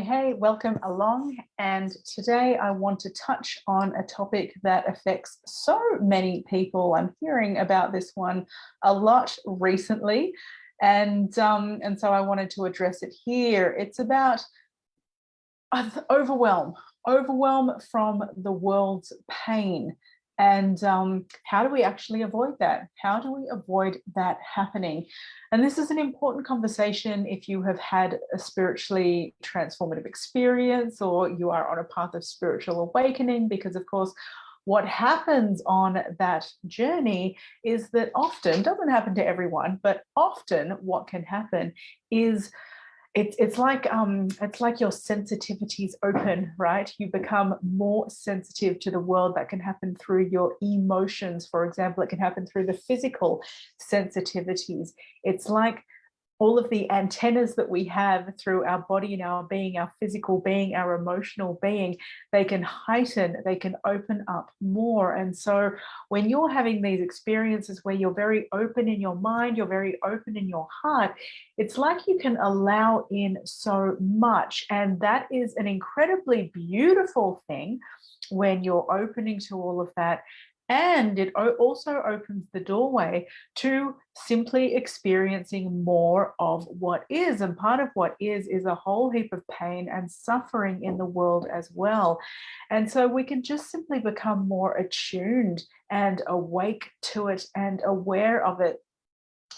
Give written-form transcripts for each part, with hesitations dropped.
Hey, welcome along. And today I want to touch on a topic that affects so many people. I'm hearing about this one a lot recently. And so I wanted to address it here. It's about overwhelm from the world's pain. And how do we actually avoid that? How do we avoid that happening? And this is an important conversation if you have had a spiritually transformative experience or you are on a path of spiritual awakening, because, of course, what happens on that journey is that often, doesn't happen to everyone, but often what can happen is it's like your sensitivities open, right? You become more sensitive to the world. That can happen through your emotions, for example. It can happen through the physical sensitivities. It's like all of the antennas that we have through our body and our being, our physical being, our emotional being, they can heighten, they can open up more. And so when you're having these experiences where you're very open in your mind, you're very open in your heart, it's like you can allow in so much. And that is an incredibly beautiful thing when you're opening to all of that. And it also opens the doorway to simply experiencing more of what is. And part of what is a whole heap of pain and suffering in the world as well. And so we can just simply become more attuned and awake to it and aware of it.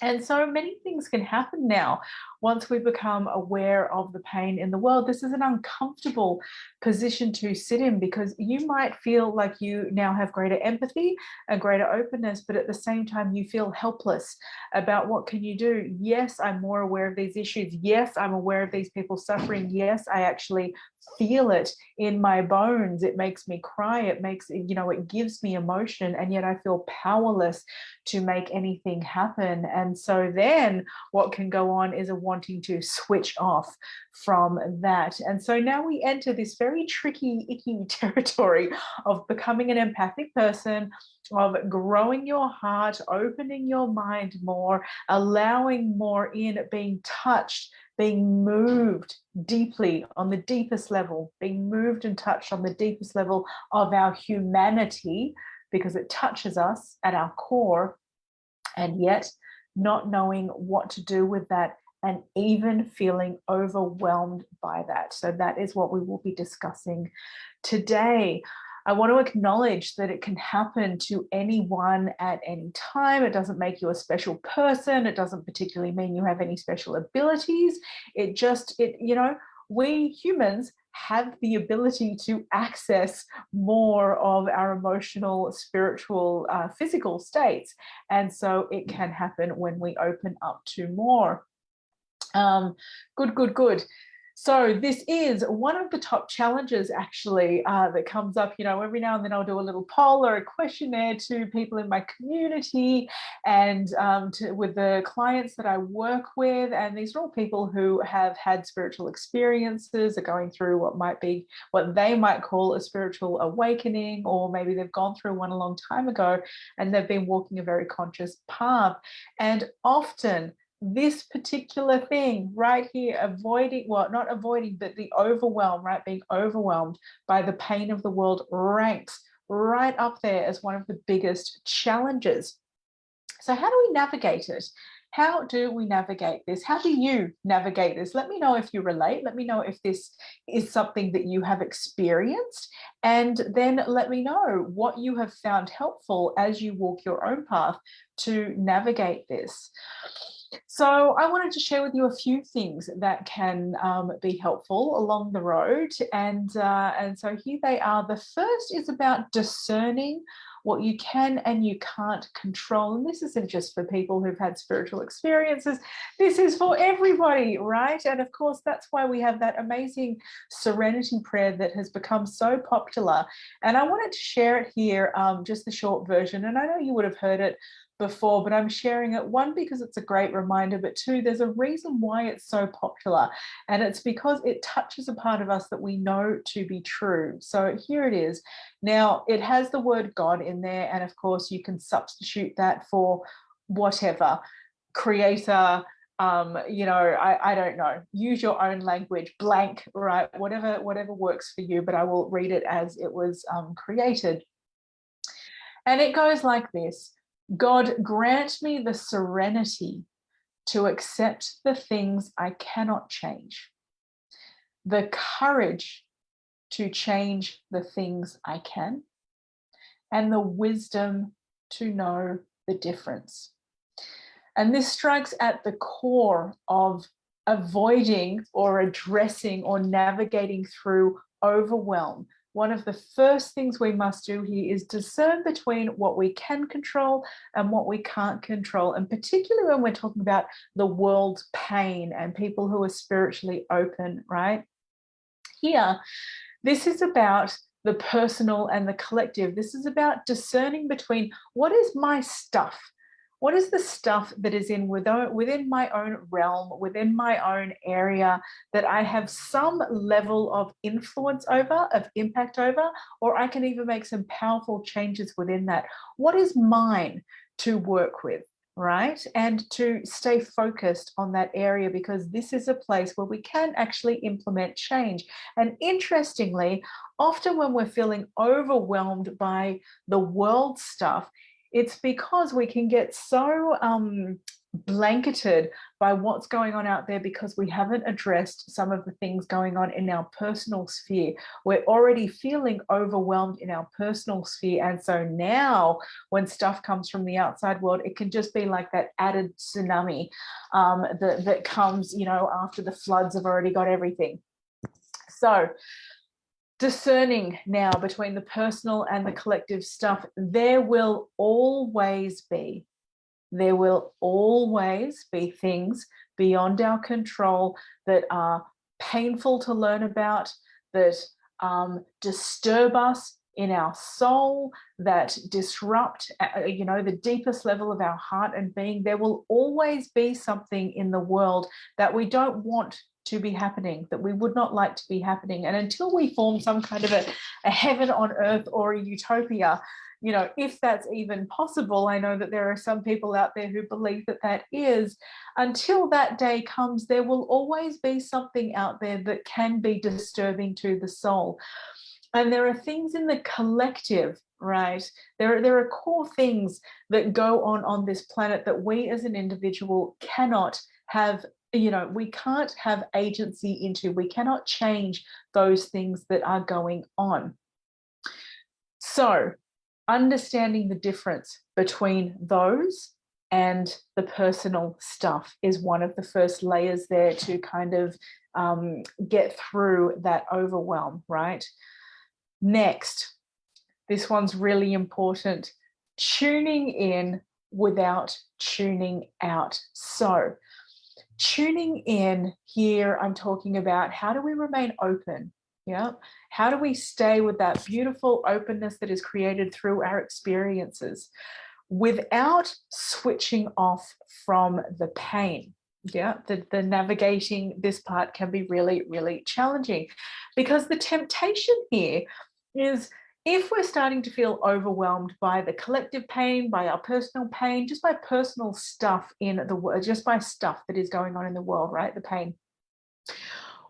And so many things can happen now once we become aware of the pain in the world. This is an uncomfortable position to sit in because you might feel like you now have greater empathy and greater openness, but at the same time you feel helpless about what can you do. Yes, I'm more aware of these issues. Yes, I'm aware of these people suffering. Yes, I actually feel it in my bones. It makes me cry. It gives me emotion, and yet I feel powerless to make anything happen. And so then what can go on is a wanting to switch off from that. And so now we enter this very tricky, icky territory of becoming an empathic person, of growing your heart, opening your mind more, allowing more in, being touched, being moved deeply on the deepest level, being moved and touched on the deepest level of our humanity, because it touches us at our core, and yet not knowing what to do with that and even feeling overwhelmed by that. So that is what we will be discussing today. I want to acknowledge that it can happen to anyone at any time. It doesn't make you a special person. It doesn't particularly mean you have any special abilities. We humans have the ability to access more of our emotional, spiritual, physical states. And so it can happen when we open up to more. Good. So this is one of the top challenges, actually, that comes up. Every now and then I'll do a little poll or a questionnaire to people in my community and with the clients that I work with. And these are all people who have had spiritual experiences, are going through what they might call a spiritual awakening, or maybe they've gone through one a long time ago and they've been walking a very conscious path. And often this particular thing right here, not avoiding, but the overwhelm, right? Being overwhelmed by the pain of the world ranks right up there as one of the biggest challenges. So how do we navigate it? How do we navigate this? How do you navigate this? Let me know if you relate. Let me know if this is something that you have experienced. And then let me know what you have found helpful as you walk your own path to navigate this. So I wanted to share with you a few things that can be helpful along the road. And so here they are. The first is about discerning what you can and you can't control. And this isn't just for people who've had spiritual experiences. This is for everybody, right? And of course, that's why we have that amazing serenity prayer that has become so popular. And I wanted to share it here, just the short version. And I know you would have heard it before, but I'm sharing it, one, because it's a great reminder, but two, there's a reason why it's so popular, and it's because it touches a part of us that we know to be true. So here it is. Now, it has the word God in there, and of course you can substitute that for whatever: creator, I don't know, use your own language, blank, right? Whatever works for you, but I will read it as it was created. And it goes like this: God, grant me the serenity to accept the things I cannot change, the courage to change the things I can, and the wisdom to know the difference. And this strikes at the core of avoiding or addressing or navigating through overwhelm. One of the first things we must do here is discern between what we can control and what we can't control. And particularly when we're talking about the world's pain and people who are spiritually open, right? Here, this is about the personal and the collective. This is about discerning between what is my stuff. What is the stuff that is within my own realm, within my own area, that I have some level of influence over, of impact over, or I can even make some powerful changes within that? What is mine to work with, right? And to stay focused on that area, because this is a place where we can actually implement change. And interestingly, often when we're feeling overwhelmed by the world stuff, it's because we can get so blanketed by what's going on out there because we haven't addressed some of the things going on in our personal sphere. We're already feeling overwhelmed in our personal sphere. And so now when stuff comes from the outside world, it can just be like that added tsunami that comes, after the floods have already got everything. So discerning now between the personal and the collective stuff, there will always be things beyond our control that are painful to learn about, that disturb us in our soul, that disrupt, the deepest level of our heart and being. There will always be something in the world that we don't want to be happening, that we would not like to be happening. And until we form some kind of a heaven on earth or a utopia, if that's even possible, I know that there are some people out there who believe that that is. Until that day comes, there will always be something out there that can be disturbing to the soul. And there are things in the collective, right? There are core things that go on this planet that we as an individual cannot have. We can't have agency into. We cannot change those things that are going on. So understanding the difference between those and the personal stuff is one of the first layers there to kind of get through that overwhelm, right? Next, this one's really important: tuning in without tuning out. So tuning in here, I'm talking about how do we remain open? Yeah. How do we stay with that beautiful openness that is created through our experiences without switching off from the pain? Yeah, the navigating this part can be really, really challenging, because the temptation here is, if we're starting to feel overwhelmed by the collective pain, by our personal pain, just by personal stuff in the world, just by stuff that is going on in the world, right? The pain.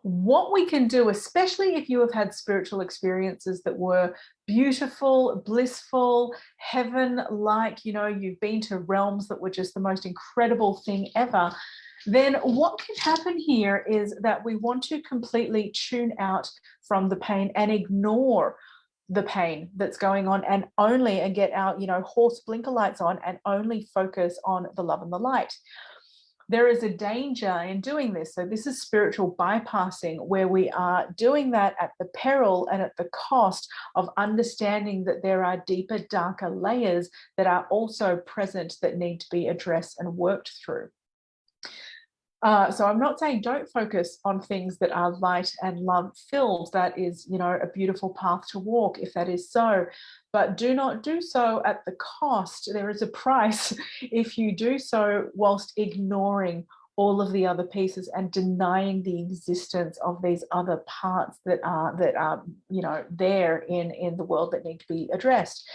What we can do, especially if you have had spiritual experiences that were beautiful, blissful, heaven-like, you've been to realms that were just the most incredible thing ever, then what can happen here is that we want to completely tune out from the pain and ignore the pain that's going on, and get our horse blinker lights on and only focus on the love and the light. There is a danger in doing this. So this is spiritual bypassing, where we are doing that at the peril and at the cost of understanding that there are deeper, darker layers that are also present that need to be addressed and worked through. So I'm not saying don't focus on things that are light and love filled. That is, a beautiful path to walk if that is so, but do not do so at the cost. There is a price if you do so whilst ignoring all of the other pieces and denying the existence of these other parts that are there in the world that need to be addressed.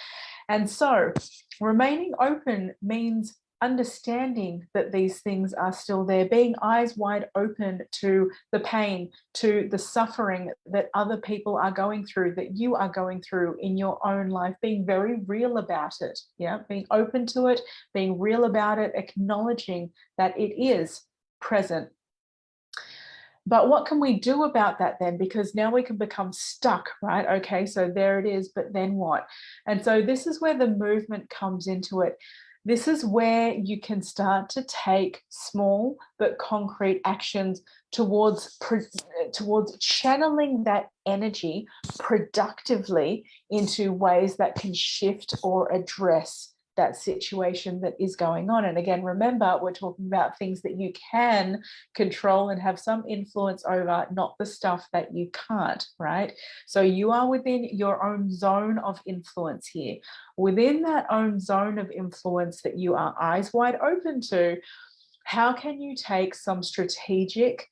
And so remaining open means understanding that these things are still there, being eyes wide open to the pain, to the suffering that other people are going through, that you are going through in your own life, being very real about it. Yeah, being open to it, being real about it, acknowledging that it is present. But what can we do about that then? Because now we can become stuck, right? Okay, so there it is, but then what? And so this is where the movement comes into it. This is where you can start to take small but concrete actions towards channeling that energy productively into ways that can shift or address that situation that is going on. And again, remember, we're talking about things that you can control and have some influence over, not the stuff that you can't, right? So you are within your own zone of influence here. Within that own zone of influence that you are eyes wide open to, how can you take some strategic,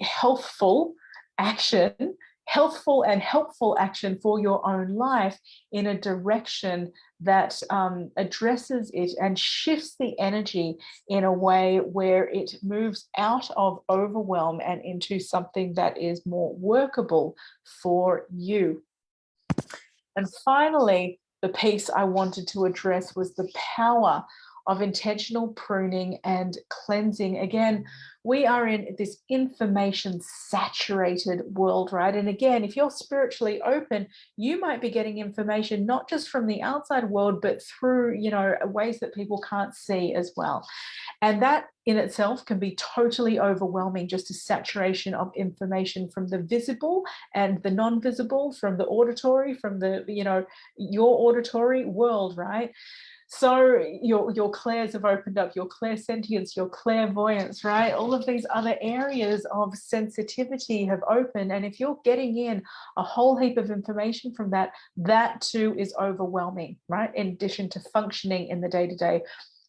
healthful action, healthful and helpful action for your own life in a direction that addresses it and shifts the energy in a way where it moves out of overwhelm and into something that is more workable for you. And finally, the piece I wanted to address was the power of intentional pruning and cleansing. Again, we are in this information saturated world, right? And again, if you're spiritually open, you might be getting information not just from the outside world, but through, ways that people can't see as well. And that in itself can be totally overwhelming, just a saturation of information from the visible and the non-visible, from the auditory, from the, your auditory world, right? So your clairs have opened up, your clairsentience, your clairvoyance, right? All of these other areas of sensitivity have opened. And if you're getting in a whole heap of information from that, that too is overwhelming, right? In addition to functioning in the day-to-day,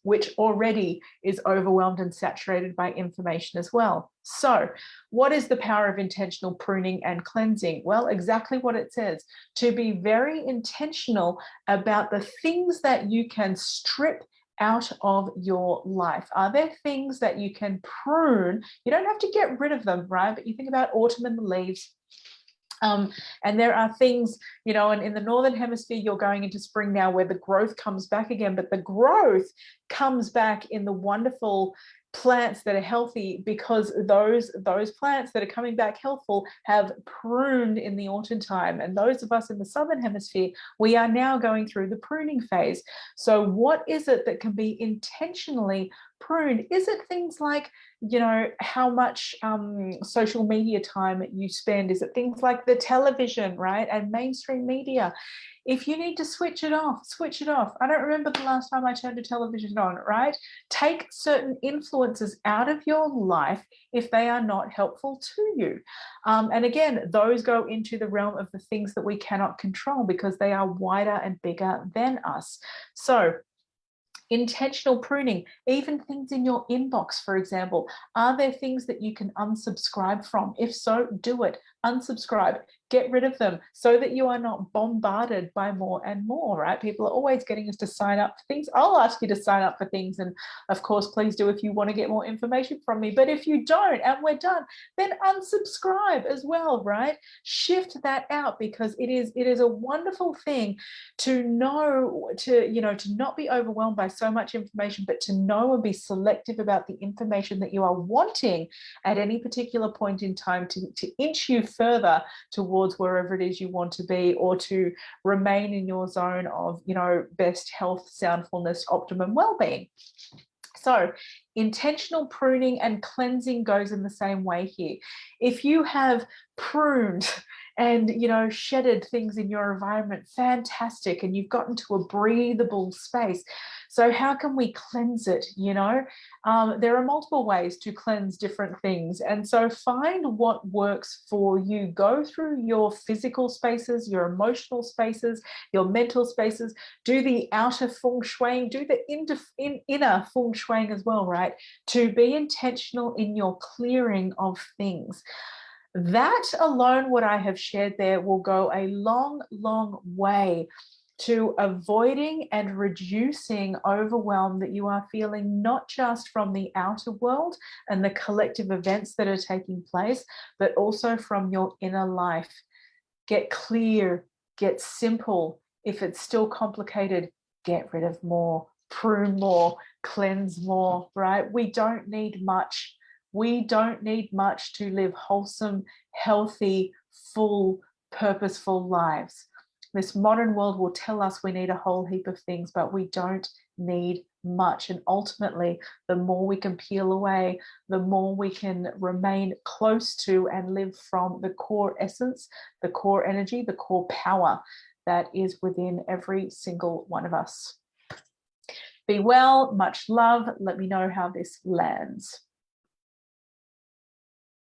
which already is overwhelmed and saturated by information as well. So what is the power of intentional pruning and cleansing? Well, exactly what it says, to be very intentional about the things that you can strip out of your life. Are there things that you can prune? You don't have to get rid of them, right? But you think about autumn and the leaves. And there are things, and in the Northern Hemisphere, you're going into spring now where the growth comes back again, but the growth comes back in the wonderful plants that are healthy, because those plants that are coming back healthful have pruned in the autumn time. And those of us in the Southern Hemisphere, we are now going through the pruning phase. So what is it that can be intentionally pruned? Is it things like, how much social media time you spend? Is it things like the television, right? And mainstream media? If you need to switch it off, switch it off. I don't remember the last time I turned a television on, right? Take certain influences out of your life if they are not helpful to you. And again, those go into the realm of the things that we cannot control because they are wider and bigger than us. So intentional pruning, even things in your inbox, for example. Are there things that you can unsubscribe from? If so, do it. Unsubscribe, get rid of them so that you are not bombarded by more and more, right? People are always getting us to sign up for things. I'll ask you to sign up for things. And of course, please do if you want to get more information from me. But if you don't and we're done, then unsubscribe as well, right? Shift that out, because it is a wonderful thing to know, to not be overwhelmed by so much information, but to know and be selective about the information that you are wanting at any particular point in time to inch you further towards wherever it is you want to be, or to remain in your zone of, best health, soundfulness, optimum well-being. So intentional pruning and cleansing goes in the same way here. If you have pruned and, shedded things in your environment, fantastic, and you've gotten to a breathable space. So how can we cleanse it? There are multiple ways to cleanse different things. And so find what works for you. Go through your physical spaces, your emotional spaces, your mental spaces. Do the outer feng shuiing, do the inner feng shuiing as well, right? To be intentional in your clearing of things. That alone, what I have shared there, will go a long, long way to avoiding and reducing overwhelm that you are feeling, not just from the outer world and the collective events that are taking place, but also from your inner life. Get clear, get simple. If it's still complicated, get rid of more, prune more, cleanse more, right? We don't need much. We don't need much to live wholesome, healthy, full, purposeful lives. This modern world will tell us we need a whole heap of things, but we don't need much. And ultimately, the more we can peel away, the more we can remain close to and live from the core essence, the core energy, the core power that is within every single one of us. Be well, much love. Let me know how this lands.